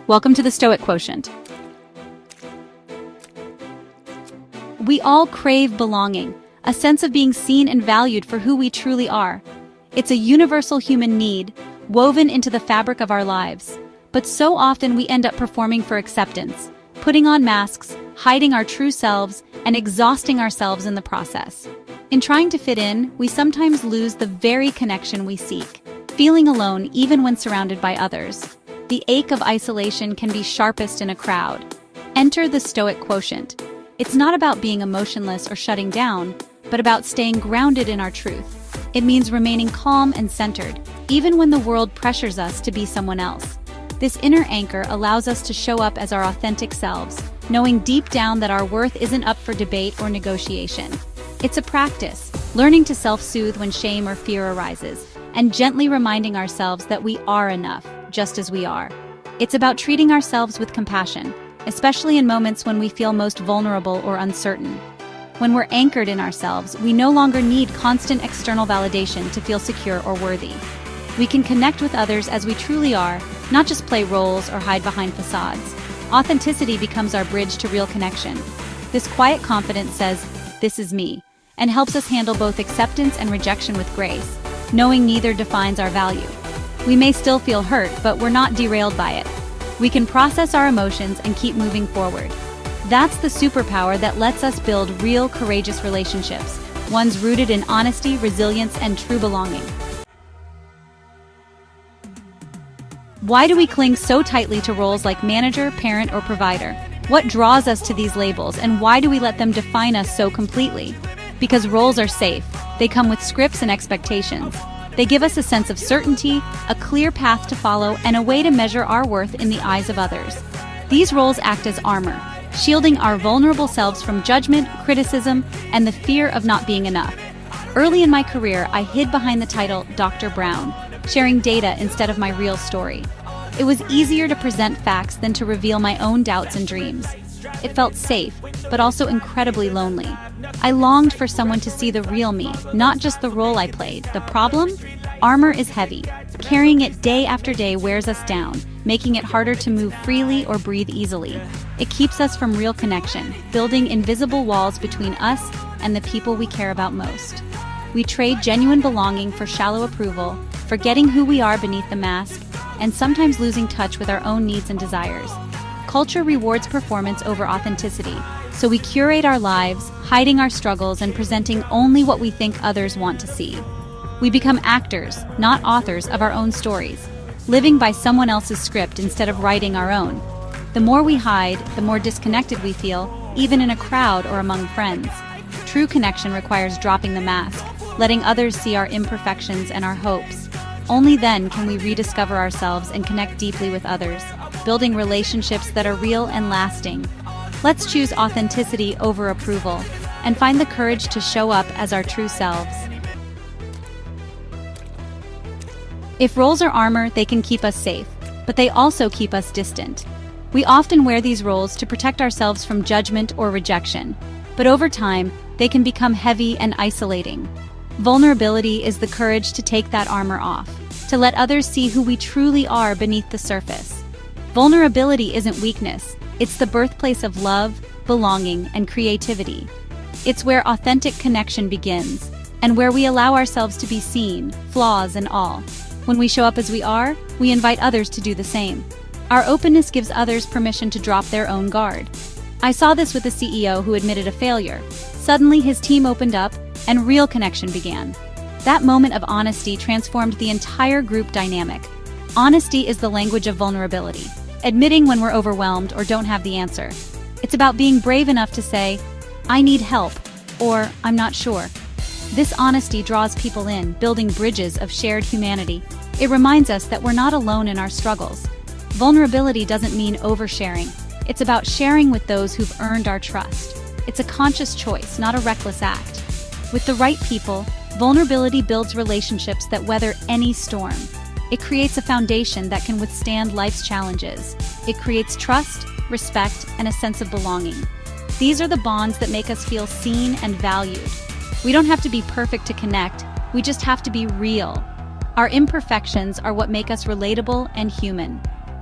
Welcome to the Stoic Quotient. We all crave belonging, a sense of being seen and valued for who we truly are. It's a universal human need, woven into the fabric of our lives. But so often we end up performing for acceptance, putting on masks, hiding our true selves, and exhausting ourselves in the process. In trying to fit in, we sometimes lose the very connection we seek, feeling alone even when surrounded by others. The ache of isolation can be sharpest in a crowd. Enter the Stoic Quotient. It's not about being emotionless or shutting down, but about staying grounded in our truth. It means remaining calm and centered, even when the world pressures us to be someone else. This inner anchor allows us to show up as our authentic selves, knowing deep down that our worth isn't up for debate or negotiation. It's a practice, learning to self-soothe when shame or fear arises, and gently reminding ourselves that we are enough, just as we are. It's about treating ourselves with compassion, especially in moments when we feel most vulnerable or uncertain. When we're anchored in ourselves, we no longer need constant external validation to feel secure or worthy. We can connect with others as we truly are, not just play roles or hide behind facades. Authenticity becomes our bridge to real connection. This quiet confidence says, "This is me," and helps us handle both acceptance and rejection with grace, knowing neither defines our value. We may still feel hurt, but we're not derailed by it. We can process our emotions and keep moving forward. That's the superpower that lets us build real, courageous relationships, ones rooted in honesty, resilience, and true belonging. Why do we cling so tightly to roles like manager, parent, or provider? What draws us to these labels, and why do we let them define us so completely? Because roles are safe. They come with scripts and expectations. They give us a sense of certainty, a clear path to follow, and a way to measure our worth in the eyes of others. These roles act as armor, shielding our vulnerable selves from judgment, criticism, and the fear of not being enough. Early in my career, I hid behind the title Dr. Brown, sharing data instead of my real story. It was easier to present facts than to reveal my own doubts and dreams. It felt safe, but also incredibly lonely. I longed for someone to see the real me, not just the role I played. The problem? Armor is heavy. Carrying it day after day wears us down, making it harder to move freely or breathe easily. It keeps us from real connection, building invisible walls between us and the people we care about most. We trade genuine belonging for shallow approval, forgetting who we are beneath the mask, and sometimes losing touch with our own needs and desires. Culture rewards performance over authenticity, so we curate our lives, hiding our struggles and presenting only what we think others want to see. We become actors, not authors of our own stories, living by someone else's script instead of writing our own. The more we hide, the more disconnected we feel, even in a crowd or among friends. True connection requires dropping the mask, letting others see our imperfections and our hopes. Only then can we rediscover ourselves and connect deeply with others, building relationships that are real and lasting. Let's choose authenticity over approval, and find the courage to show up as our true selves. If roles are armor, they can keep us safe, but they also keep us distant. We often wear these roles to protect ourselves from judgment or rejection, but over time, they can become heavy and isolating. Vulnerability is the courage to take that armor off, to let others see who we truly are beneath the surface. Vulnerability isn't weakness, it's the birthplace of love, belonging, and creativity. It's where authentic connection begins, and where we allow ourselves to be seen, flaws and all. When we show up as we are, we invite others to do the same. Our openness gives others permission to drop their own guard. I saw this with a CEO who admitted a failure. Suddenly, his team opened up, and real connection began. That moment of honesty transformed the entire group dynamic. Honesty is the language of vulnerability, admitting when we're overwhelmed or don't have the answer. It's about being brave enough to say, "I need help," or "I'm not sure." This honesty draws people in, building bridges of shared humanity. It reminds us that we're not alone in our struggles. Vulnerability doesn't mean oversharing. It's about sharing with those who've earned our trust. It's a conscious choice, not a reckless act. With the right people, vulnerability builds relationships that weather any storm. It creates a foundation that can withstand life's challenges. It creates trust, respect, and a sense of belonging. These are the bonds that make us feel seen and valued. We don't have to be perfect to connect, we just have to be real. Our imperfections are what make us relatable and human.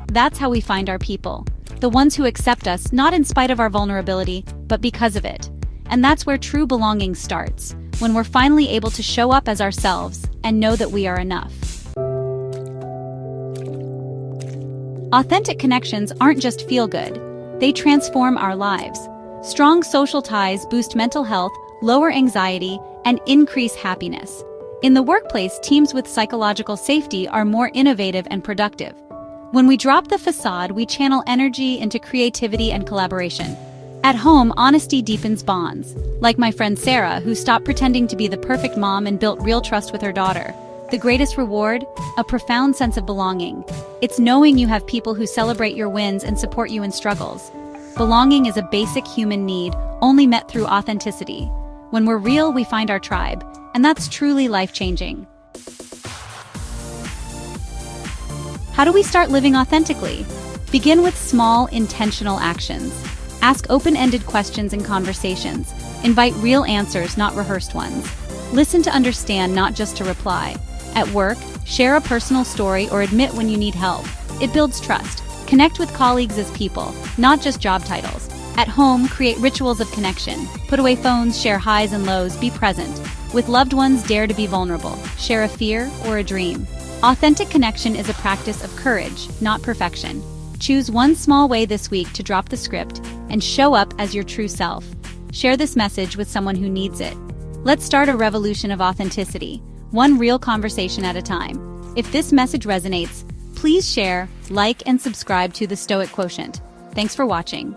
That's how we find our people. The ones who accept us not in spite of our vulnerability, but because of it. And that's where true belonging starts, when we're finally able to show up as ourselves and know that we are enough. Authentic connections aren't just feel-good, they transform our lives. Strong social ties boost mental health, lower anxiety, and increase happiness. In the workplace, teams with psychological safety are more innovative and productive. When we drop the facade, we channel energy into creativity and collaboration. At home, honesty deepens bonds. Like my friend Sarah, who stopped pretending to be the perfect mom and built real trust with her daughter. The greatest reward? A profound sense of belonging. It's knowing you have people who celebrate your wins and support you in struggles. Belonging is a basic human need, only met through authenticity. When we're real, we find our tribe, and that's truly life-changing. How do we start living authentically? Begin with small, intentional actions. Ask open-ended questions in conversations. Invite real answers, not rehearsed ones. Listen to understand, not just to reply. At work, share a personal story or admit when you need help. It builds trust. Connect with colleagues as people, not just job titles. At home, create rituals of connection. Put away phones, share highs and lows, be present. With loved ones, dare to be vulnerable. Share a fear or a dream. Authentic connection is a practice of courage, not perfection. Choose one small way this week to drop the script and show up as your true self. Share this message with someone who needs it. Let's start a revolution of authenticity, one real conversation at a time. If this message resonates, please share, like, and subscribe to the Stoic Quotient. Thanks for watching.